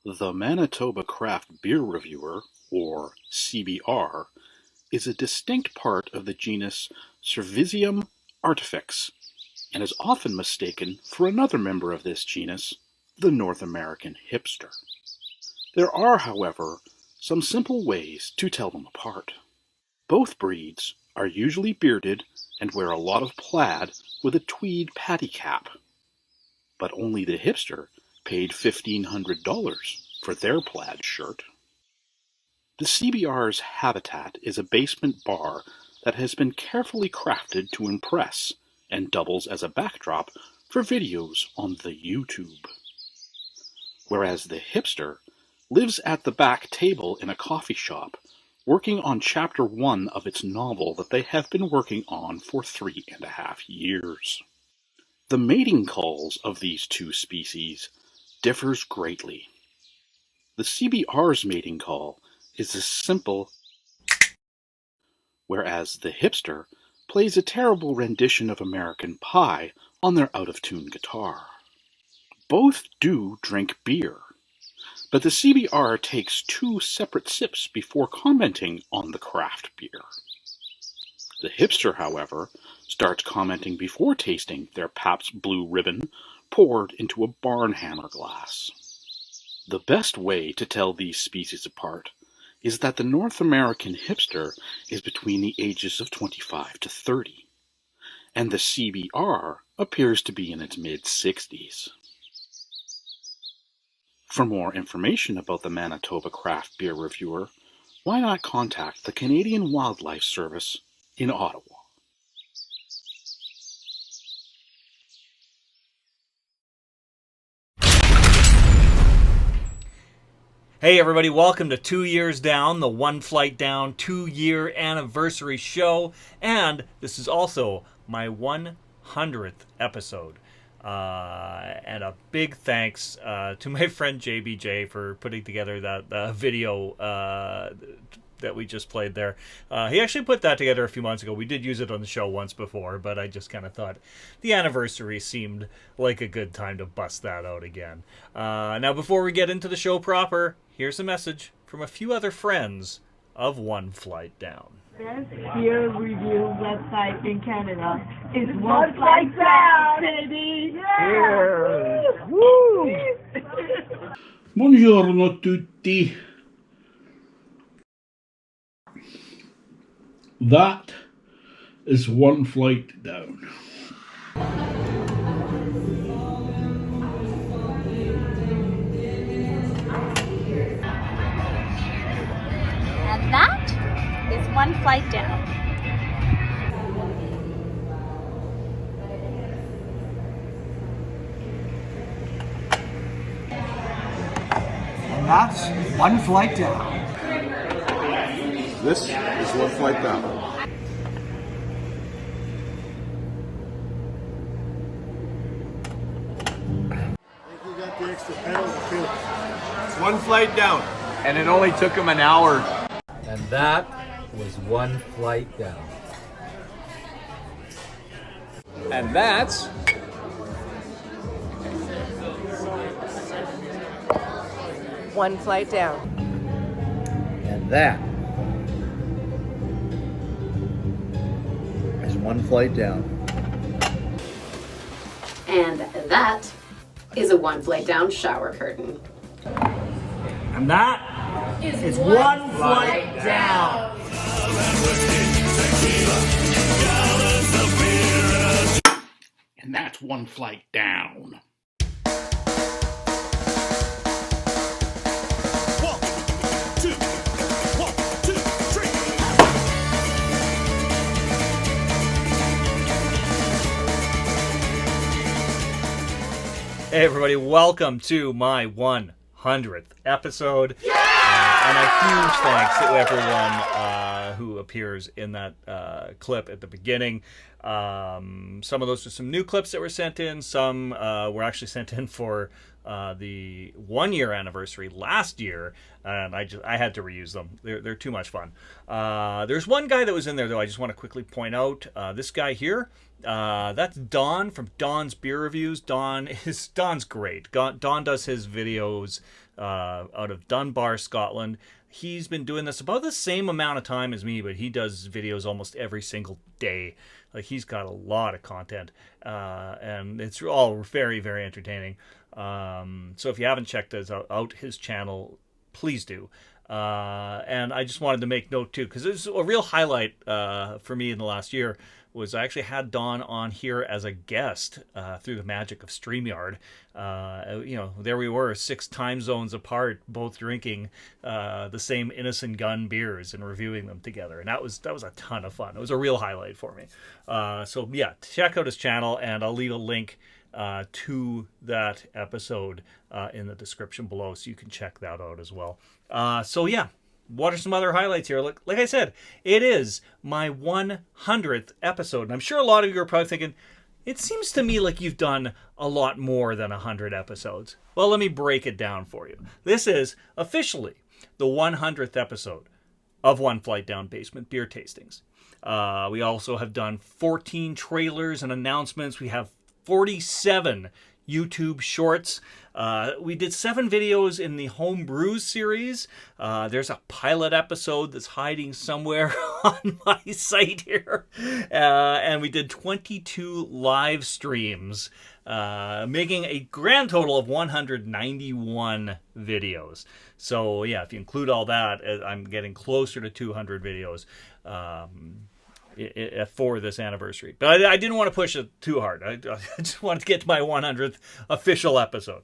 The Manitoba Craft Beer Reviewer, or CBR, is a distinct part of the genus Cerevisium artifex, and is often mistaken for another member of this genus, the North American hipster. There are, however, some simple ways to tell them apart. Both breeds are usually bearded and wear a lot of plaid with a tweed patty cap. But only the hipster paid $1,500 for their plaid shirt. The CBR's habitat is a basement bar that has been carefully crafted to impress and doubles as a backdrop for videos on the YouTube. Whereas the hipster lives at the back table in a coffee shop, working on chapter 1 of its novel that they have been working on for 3.5 years. The mating calls of these two species differs greatly. The CBR's mating call is a simple, whereas the hipster plays a terrible rendition of American Pie on their out-of-tune guitar. Both do drink beer, but the CBR takes 2 separate sips before commenting on the craft beer. The hipster, however, starts commenting before tasting their Pabst Blue Ribbon poured into a barnhammer glass. The best way to tell these species apart is that the North American hipster is between the ages of 25 to 30, and the CBR appears to be in its mid-60s. For more information about the Manitoba Craft Beer Reviewer, why not contact the Canadian Wildlife Service in Ottawa? Hey everybody, welcome to 2 Years Down, the One Flight Down 2-year anniversary show, and this is also my 100th episode. And a big thanks to my friend JBJ for putting together that video that we just played there. He actually put that together a few months ago. We did use it on the show once before, but I just kind of thought the anniversary seemed like a good time to bust that out again. Now, before we get into the show proper, here's a message from a few other friends of One Flight Down. Best beer review website in Canada is One Flight Down, baby! Yeah! Woo! Buongiorno tutti. That is One Flight Down. And that is One Flight Down. And that's One Flight Down. This is One Flight Down. I think we got the extra pedal too. It's One Flight Down. And it only took him an hour. And that was One Flight Down. And that's One Flight Down. And that is One Flight Down. And that is a One Flight Down shower curtain. And that is One Flight Down. And that's One Flight Down. Hey everybody, welcome to my 100th episode. And a huge thanks to everyone who appears in that clip at the beginning. Some of those are some new clips that were sent in. Some were actually sent in for the 1-year anniversary last year, and I had to reuse them. They're too much fun. There's one guy that was in there though I just want to quickly point out. This guy here, that's Don from Don's Beer Reviews. Don's great. Don does his videos out of Dunbar, Scotland. He's been doing this about the same amount of time as me, but he does videos almost every single day. Like, he's got a lot of content, and it's all very, very entertaining. So if you haven't checked out his channel, please do. And I just wanted to make note too, because it's a real highlight for me in the last year, was I actually had Don on here as a guest through the magic of StreamYard. There we were, 6 time zones apart, both drinking the same Innocent Gun beers and reviewing them together, and that was a ton of fun. It was a real highlight for me. So yeah, check out his channel, and I'll leave a link to that episode in the description below, so you can check that out as well. So yeah, what are some other highlights here? Like I said, it is my 100th episode, and I'm sure a lot of you are probably thinking, it seems to me like you've done a lot more than 100 episodes. Well, let me break it down for you. This is officially the 100th episode of One Flight Down Basement Beer Tastings. We also have done 14 trailers and announcements. We have 47 YouTube shorts. We did 7 videos in the Home Brews series. There's a pilot episode that's hiding somewhere on my site here. And we did 22 live streams, making a grand total of 191 videos. So yeah, if you include all that, I'm getting closer to 200 videos. For this anniversary. But I didn't want to push it too hard. I just wanted to get to my 100th official episode.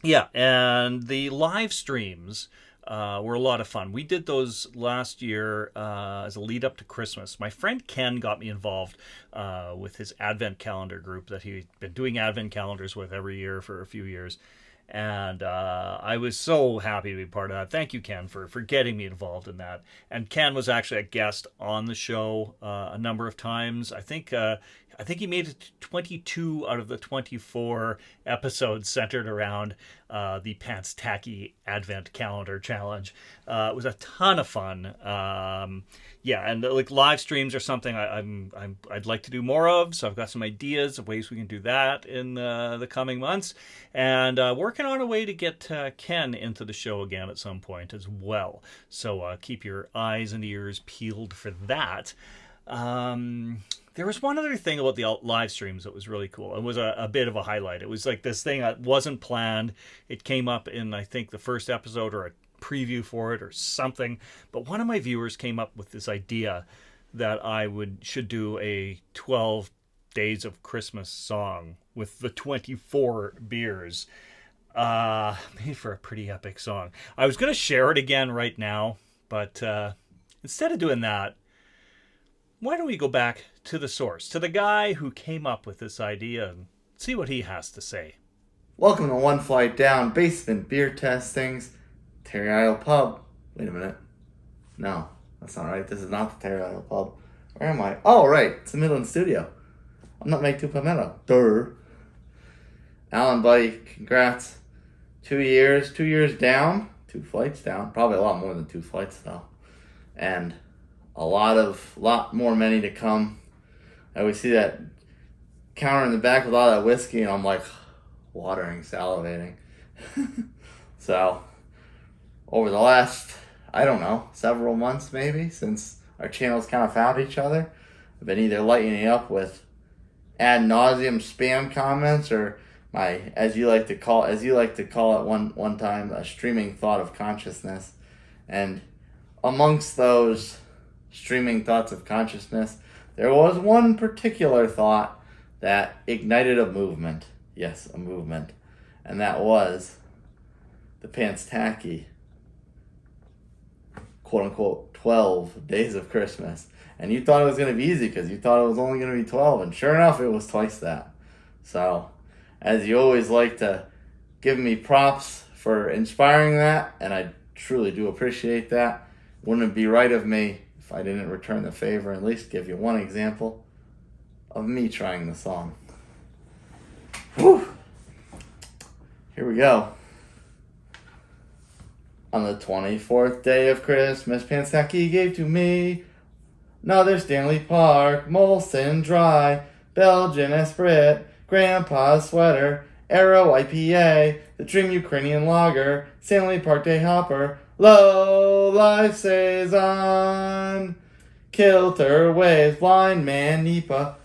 Yeah, and the live streams were a lot of fun. We did those last year as a lead up to Christmas. My friend Ken got me involved with his Advent calendar group that he'd been doing Advent calendars with every year for a few years. And I was so happy to be part of that. Thank you, Ken, for getting me involved in that. And Ken was actually a guest on the show a number of times. I think he made it to 22 out of the 24 episodes centered around the Pants Tacky Advent Calendar Challenge. It was a ton of fun. Yeah, and like live streams are something I'd like to do more of. So I've got some ideas of ways we can do that in the coming months, and working on a way to get Ken into the show again at some point as well. So keep your eyes and ears peeled for that. There was one other thing about the live streams that was really cool. It was a bit of a highlight. It was like this thing that wasn't planned. It came up in, I think, the first episode or a preview for it or something. But one of my viewers came up with this idea that I should do a 12 Days of Christmas song with the 24 beers. Made for a pretty epic song. I was going to share it again right now, but instead of doing that, why don't we go back to the source, to the guy who came up with this idea, and see what he has to say. Welcome to One Flight Down Basement Beer Tastings, Terry Isle Pub. Wait a minute. No, that's not right. This is not the Terry Isle Pub. Where am I? Oh, right. It's the Midland Studio. I'm not Make Two Palmetto. Durr. Alan, buddy, congrats. 2 years. 2 years down. 2 flights down. Probably a lot more than 2 flights, though. And a lot more many to come. I always see that counter in the back with all that whiskey, and I'm like watering, salivating. So, over the last, I don't know, several months maybe, since our channels kind of found each other, I've been either lighting it up with ad nauseum spam comments, or my, as you like to call it one time, a streaming thought of consciousness. And amongst those streaming thoughts of consciousness, there was one particular thought that ignited a movement. Yes, a movement. And that was the Pants Tacky, quote unquote, 12 Days of Christmas. And you thought it was going to be easy because you thought it was only going to be 12. And sure enough, it was twice that. So, as you always like to give me props for inspiring that, and I truly do appreciate that. Wouldn't it be right of me if I didn't return the favor and at least give you one example of me trying the song. Whew. Here we go. On the 24th day of Christmas, Pants Tacky gave to me another Stanley Park, Molson Dry, Belgian Esprit, Grandpa's sweater, Arrow IPA, the Dream Ukrainian Lager, Stanley Park Day Hopper, Low Life Saison, Kilter Waves, Blind Man Nipa,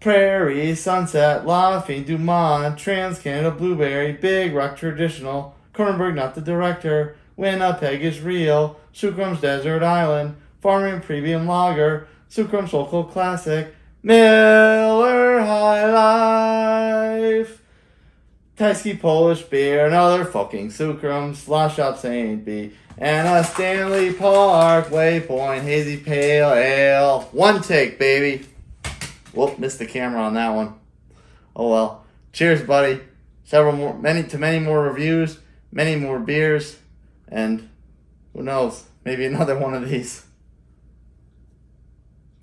Prairie Sunset, Laughing Dumont, Trans Canada Blueberry, Big Rock Traditional, Kronenberg Not the Director, Winnipeg is Real, Sucrum's Desert Island, Farming Premium Lager, Sucrum's Local Classic, Miller High Life, Tyskie Polish Beer, another fucking Sucrum's, Lost Shop St. B, and a Stanley Park Waypoint Hazy Pale Ale. One take, baby. Whoop, missed the camera on that one. Oh well. Cheers, buddy. Many more reviews, many more beers, and who knows, maybe another one of these.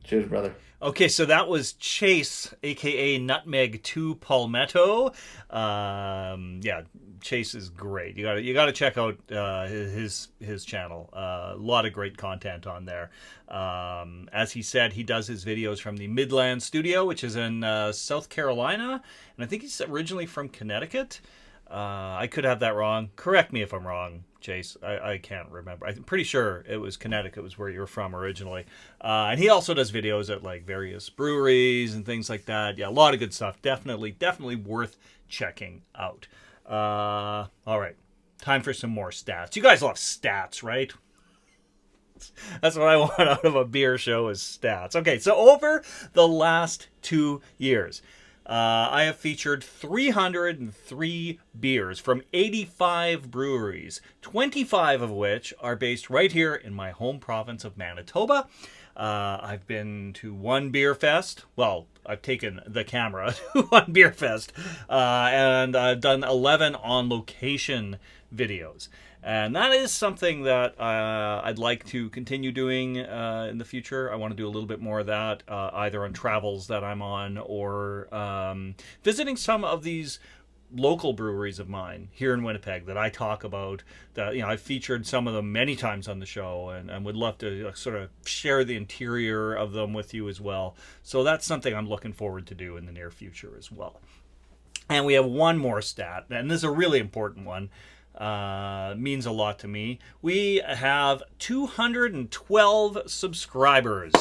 Cheers, brother. Okay, so that was Chase, aka Nutmeg 2 Palmetto. Yeah, Chase is great. You gotta check out his channel. A lot of great content on there. As he said, he does his videos from the Midland studio, which is in South Carolina, and I think he's originally from Connecticut. I could have that wrong. Correct me if I'm wrong, Chase. I can't remember. I'm pretty sure it was Connecticut was where you were from originally. And he also does videos at like various breweries and things like that. Yeah, a lot of good stuff. Definitely worth checking out. All right. Time for some more stats. You guys love stats, right? That's what I want out of a beer show is stats. Okay, so over the last 2 years, I have featured 303 beers from 85 breweries, 25 of which are based right here in my home province of Manitoba. I've been to one beer fest. Well, I've taken the camera to one beer fest, and I've done 11 on-location videos. And that is something that I'd like to continue doing in the future. I want to do a little bit more of that, either on travels that I'm on or visiting some of these local breweries of mine here in Winnipeg that I talk about. That I've featured some of them many times on the show, and would love to sort of share the interior of them with you as well. So that's something I'm looking forward to do in the near future as well. And we have one more stat, and this is a really important one. Means a lot to me. We have 212 subscribers.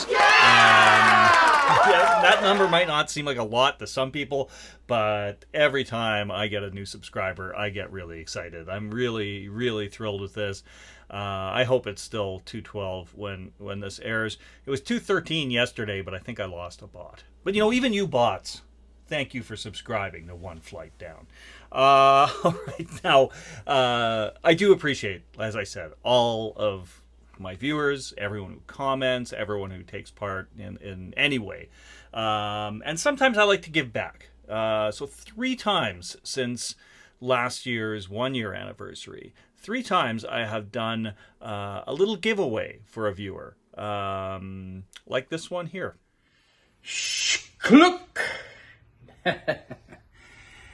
That number might not seem like a lot to some people, but every time I get a new subscriber, I get really excited. I'm really thrilled with this. I hope it's still 212 when this airs. It was 213 yesterday, but I think I lost a bot. But even you bots, thank you for subscribing to One Flight Down. All right, now, I do appreciate, as I said, all of my viewers, everyone who comments, everyone who takes part in any way. And sometimes I like to give back. So 3 times since last year's 1-year anniversary, 3 times I have done a little giveaway for a viewer, like this one here. Shkluk!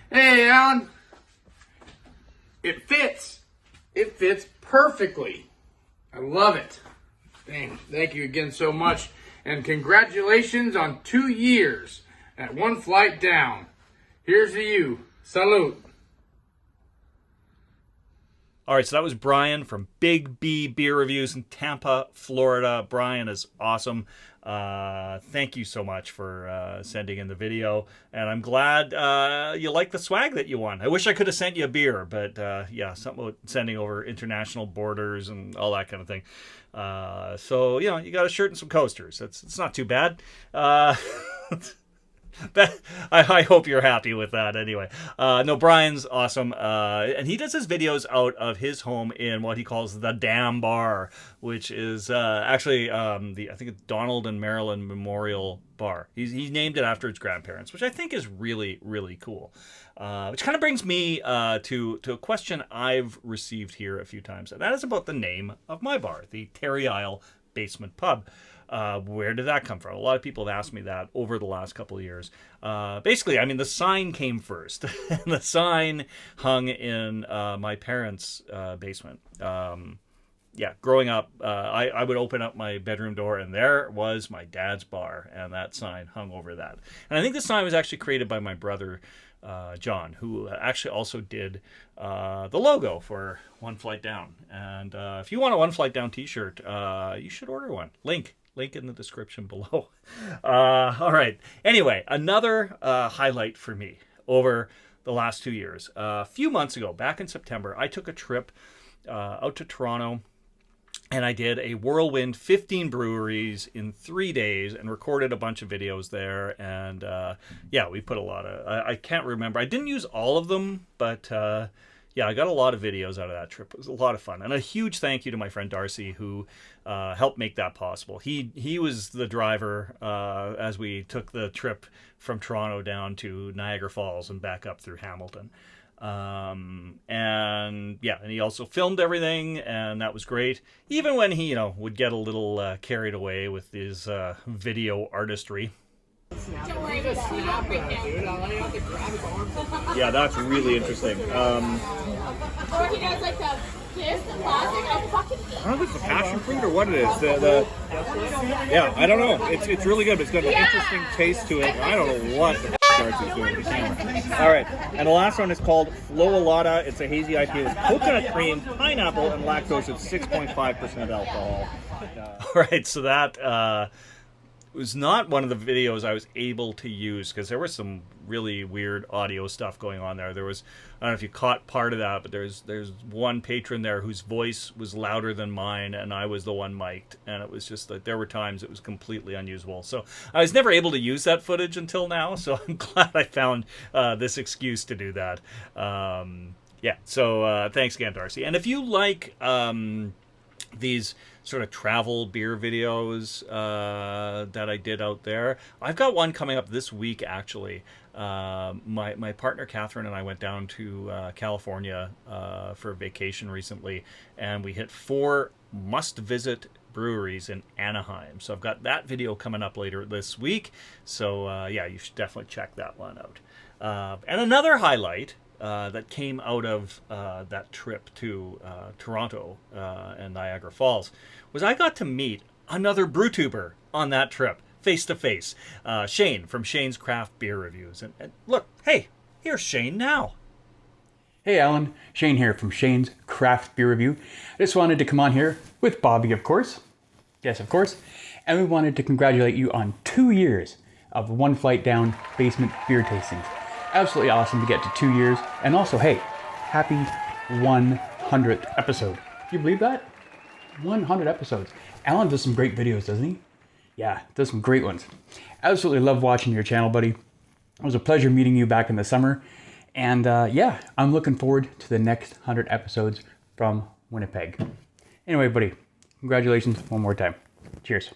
Hey, Alan. It fits. It fits perfectly. I love it. Thank you again so much. And congratulations on 2 years at One Flight Down. Here's to you. Salute. All right, so that was Brian from Big B Beer Reviews in Tampa, Florida. Brian is awesome. Thank you so much for sending in the video, and I'm glad you like the swag that you won. I wish I could have sent you a beer, but yeah, something about sending over international borders and all that kind of thing. So you got a shirt and some coasters. It's not too bad. I hope you're happy with that anyway. No, Brian's awesome. And he does his videos out of his home in what he calls the Dam Bar, which is actually I think it's Donald and Marilyn Memorial Bar. He named it after his grandparents, which I think is really cool. Which kind of brings me to a question I've received here a few times, and that is about the name of my bar, the Terry Isle Basement Pub. Where did that come from? A lot of people have asked me that over the last couple of years. Basically, the sign came first. The sign hung in my parents' basement. yeah, growing up, I would open up my bedroom door and there was my dad's bar, and that sign hung over that. And I think the sign was actually created by my brother, John, who actually also did the logo for One Flight Down. And if you want a One Flight Down t-shirt, you should order one. Link in the description below. All right. Anyway, another highlight for me over the last 2 years. A few months ago, back in September, I took a trip out to Toronto, and I did a whirlwind 15 breweries in 3 days and recorded a bunch of videos there. And yeah, we put a lot of, I can't remember. I didn't use all of them, but yeah, I got a lot of videos out of that trip. It was a lot of fun. And a huge thank you to my friend Darcy, who helped make that possible. He was the driver as we took the trip from Toronto down to Niagara Falls and back up through Hamilton. And yeah, and he also filmed everything, and that was great. Even when he, would get a little carried away with his video artistry. Don't worry about that. Yeah, that's really interesting. Or he does like the plastic. I fucking I don't know if it's a passion fruit or what it is. Yeah, I don't know. It's really good, but it's got an interesting taste to it. I don't know what the Darcy's doing to the camera. All right, and the last one is called Floalata. It's a hazy IPA with coconut cream, pineapple, and lactose at 6.5% alcohol. All right, so that was not one of the videos I was able to use because there was some really weird audio stuff going on there. There was, I don't know if you caught part of that, but there's one patron there whose voice was louder than mine, and I was the one mic'd, and it was just like there were times it was completely unusable. So I was never able to use that footage until now, so I'm glad I found this excuse to do that. Yeah, so thanks again, Darcy. And if you like these sort of travel beer videos that I did out there, I've got one coming up this week, actually. My partner Catherine and I went down to California for vacation recently, and we hit 4 must-visit breweries in Anaheim. So I've got that video coming up later this week. So yeah, you should definitely check that one out. And another highlight that came out of that trip to Toronto and Niagara Falls was I got to meet another brewtuber on that trip, face to face. Shane from Shane's Craft Beer Reviews. And look, hey, here's Shane now. Hey Alan, Shane here from Shane's Craft Beer Review. I just wanted to come on here with Bobby, of course. Yes, of course. And we wanted to congratulate you on 2 years of One Flight Down basement beer tastings. Absolutely awesome to get to 2 years. And also, hey, happy 100th episode. Can you believe that? 100 episodes. Alan does some great videos, doesn't he? Yeah, does some great ones. Absolutely love watching your channel, buddy. It was a pleasure meeting you back in the summer. And yeah, I'm looking forward to the next 100 episodes from Winnipeg. Anyway, buddy, congratulations one more time. Cheers.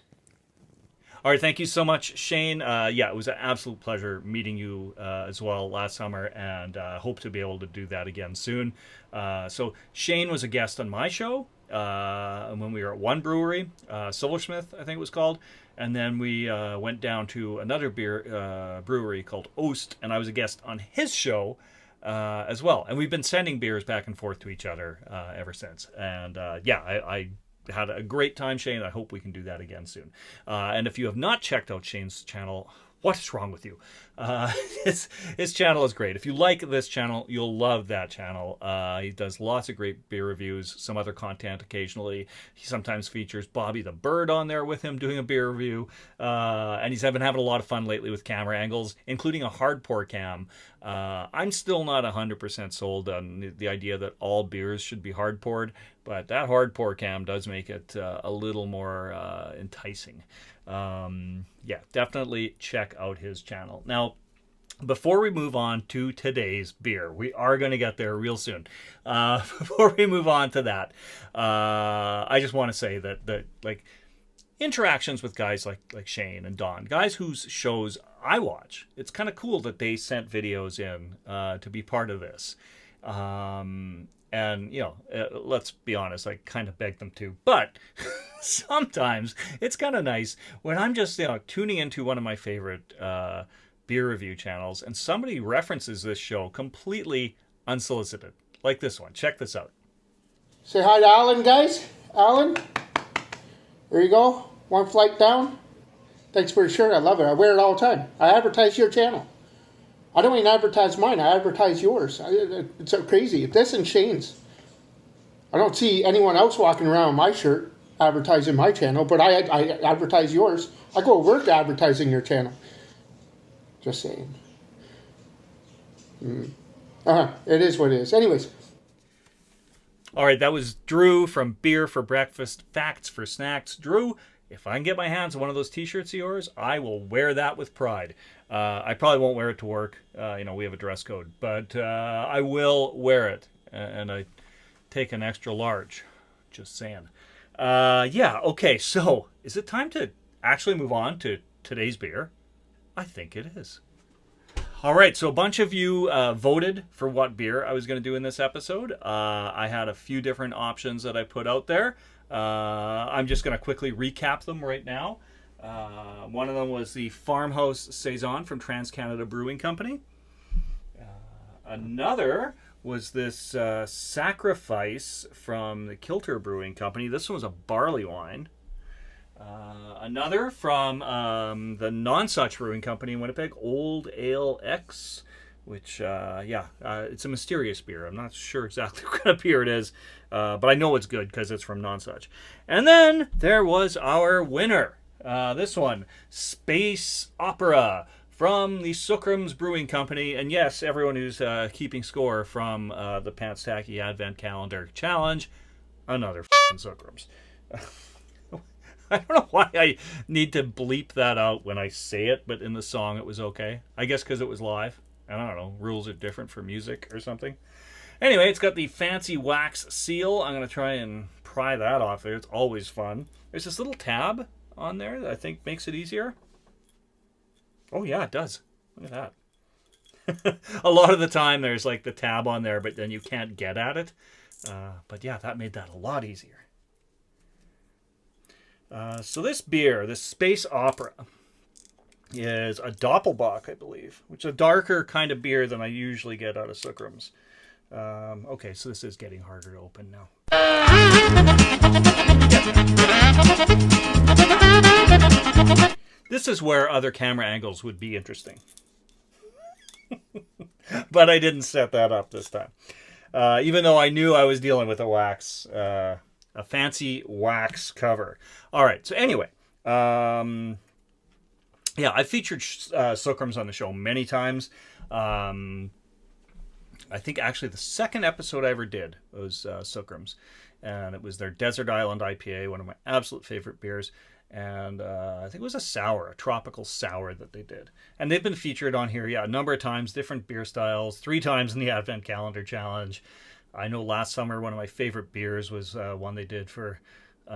All right, thank you so much, Shane. Yeah, it was an absolute pleasure meeting you as well last summer, and hope to be able to do that again soon. So Shane was a guest on my show when we were at one brewery, Silversmith, I think it was called, and then we went down to another brewery called Oast, and I was a guest on his show as well. And we've been sending beers back and forth to each other ever since. And yeah, I had a great time, Shane. I hope we can do that again soon. And if you have not checked out Shane's channel, what is wrong with you? His channel is great. If you like this channel, you'll love that channel. He does lots of great beer reviews, some other content occasionally. He sometimes features Bobby the Bird on there with him doing a beer review. And he's been having a lot of fun lately with camera angles, including a hard pour cam. I'm still not 100% sold on the idea that all beers should be hard poured, but that hard pour cam does make it a little more enticing. Yeah, definitely check out his channel. Now, before we move on to today's beer, we are going to get there real soon. Before we move on to that, I just want to say that like interactions with guys like Shane and Don, guys whose shows I watch, it's kind of cool that they sent videos in to be part of this. And, you know, let's be honest, I kind of begged them to. But sometimes it's kind of nice when I'm just, tuning into one of my favorite beer review channels and somebody references this show completely unsolicited. Like this one. Check this out. Say hi to Alan, guys. Alan, there you go. One flight down. Thanks for the shirt. I love it. I wear it all the time. I advertise your channel. I don't even advertise mine. I advertise yours. It's so crazy. This and Shane's. I don't see anyone else walking around with my shirt advertising my channel, but I advertise yours. I go to work advertising your channel. Just saying. It is what it is. Anyways. All right, that was Drew from Beer for Breakfast, Facts for Snacks. Drew, if I can get my hands on one of those T-shirts of yours, I will wear that with pride. I probably won't wear it to work. We have a dress code, but I will wear it, and I take an extra large. Just saying. Okay, so is it time to actually move on to today's beer? I think it is. All right, so a bunch of you voted for what beer I was going to do in this episode. I had a few different options that I put out there. I'm just going to quickly recap them right now. One of them was the Farmhouse Saison from Trans-Canada Brewing Company. Another was this Sacrifice from the Kilter Brewing Company. This one was a barley wine. Another from the Nonsuch Brewing Company in Winnipeg, Old Ale X, which, it's a mysterious beer. I'm not sure exactly what kind of beer it is, but I know it's good because it's from Nonsuch. And then there was our winner. This one, Space Opera from the Sucrums Brewing Company. And yes, everyone who's keeping score from the Pants Tacky Advent Calendar Challenge, another f***ing Sucrums. I don't know why I need to bleep that out when I say it, but in the song it was okay. I guess because it was live. I don't know. Rules are different for music or something. Anyway, it's got the fancy wax seal. I'm going to try and pry that off there. It's always fun. There's this little tab on there that I think makes it easier. Oh, yeah, it does. Look at that. A lot of the time there's like the tab on there, but then you can't get at it. But yeah, that made that a lot easier. So this beer, this Space Opera, is a Doppelbock, I believe, which is a darker kind of beer than I usually get out of Sucrums. Okay, so this is getting harder to open now. This is where other camera angles would be interesting. But I didn't set that up this time. Even though I knew I was dealing with a wax... a fancy wax cover. All right. So anyway, I've featured Sucrums on the show many times. I think actually the second episode I ever did was Sucrums, and it was their Desert Island IPA, one of my absolute favorite beers. And I think it was a tropical sour that they did. And they've been featured on here, a number of times, different beer styles, 3 times in the Advent Calendar Challenge. I know last summer one of my favorite beers was one they did for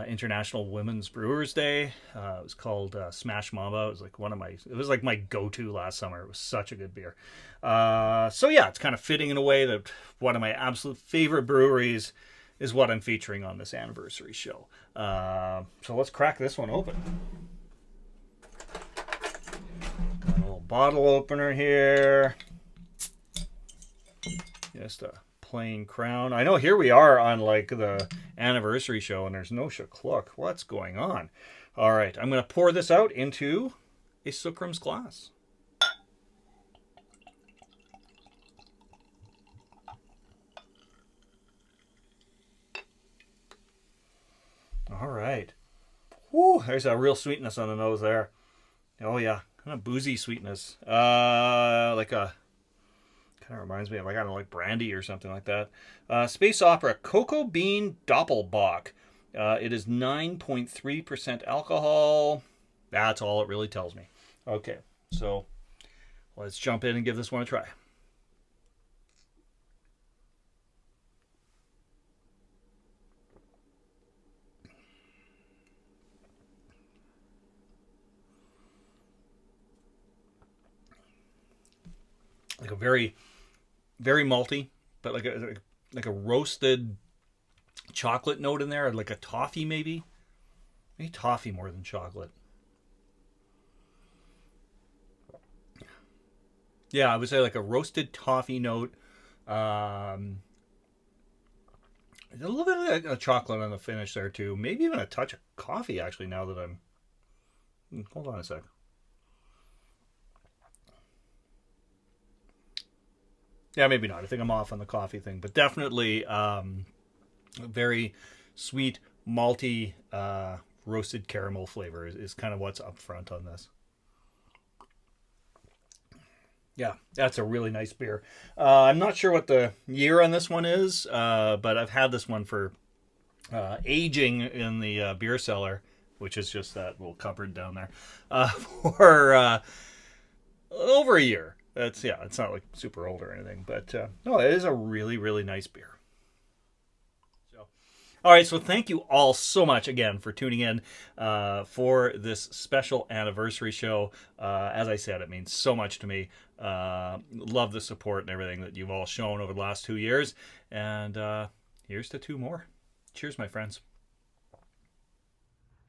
International Women's Brewers Day. It was called Smash Mamba. It was like my go-to last summer. It was such a good beer. It's kind of fitting in a way that one of my absolute favorite breweries is what I'm featuring on this anniversary show. So let's crack this one open. Got a little bottle opener here. Just a plain crown. I know here we are on like the anniversary show and there's no shakluck. What's going on? All right, I'm going to pour this out into a Sucrums glass. All right. Whew, there's a real sweetness on the nose there. Oh yeah, kind of boozy sweetness. Kind of reminds me of like brandy or something like that. Space Opera Cocoa Bean Doppelbock. It is 9.3% alcohol. That's all it really tells me. Okay, so let's jump in and give this one a try. Like a very, very malty, but like a roasted chocolate note in there, like a toffee maybe. Maybe toffee more than chocolate. Yeah, I would say like a roasted toffee note. A little bit of chocolate on the finish there too. Maybe even a touch of coffee actually now that I'm... Hold on a sec. Yeah, maybe not. I think I'm off on the coffee thing. But definitely very sweet, malty, roasted caramel flavor is kind of what's up front on this. Yeah, that's a really nice beer. I'm not sure what the year on this one is, but I've had this one for aging in the beer cellar, which is just that little cupboard down there, for over a year. It's not like super old or anything, but no, it is a really, really nice beer. All right, so thank you all so much again for tuning in for this special anniversary show. As I said, it means so much to me. Love the support and everything that you've all shown over the last 2 years. And here's to 2 more. Cheers, my friends.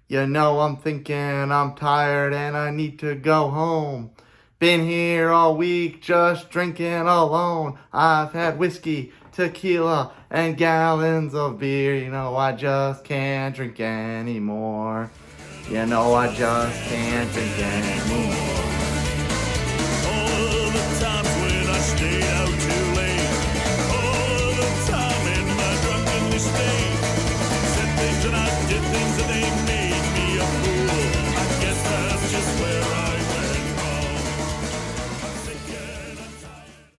You know, I'm thinking I'm tired and I need to go home. Been here all week just drinking alone. I've had whiskey, tequila, and gallons of beer. You know, I just can't drink anymore. You know, I just can't drink anymore. All the times when I stayed out too late. All the time in my drunken state. Said things and I did things that they made.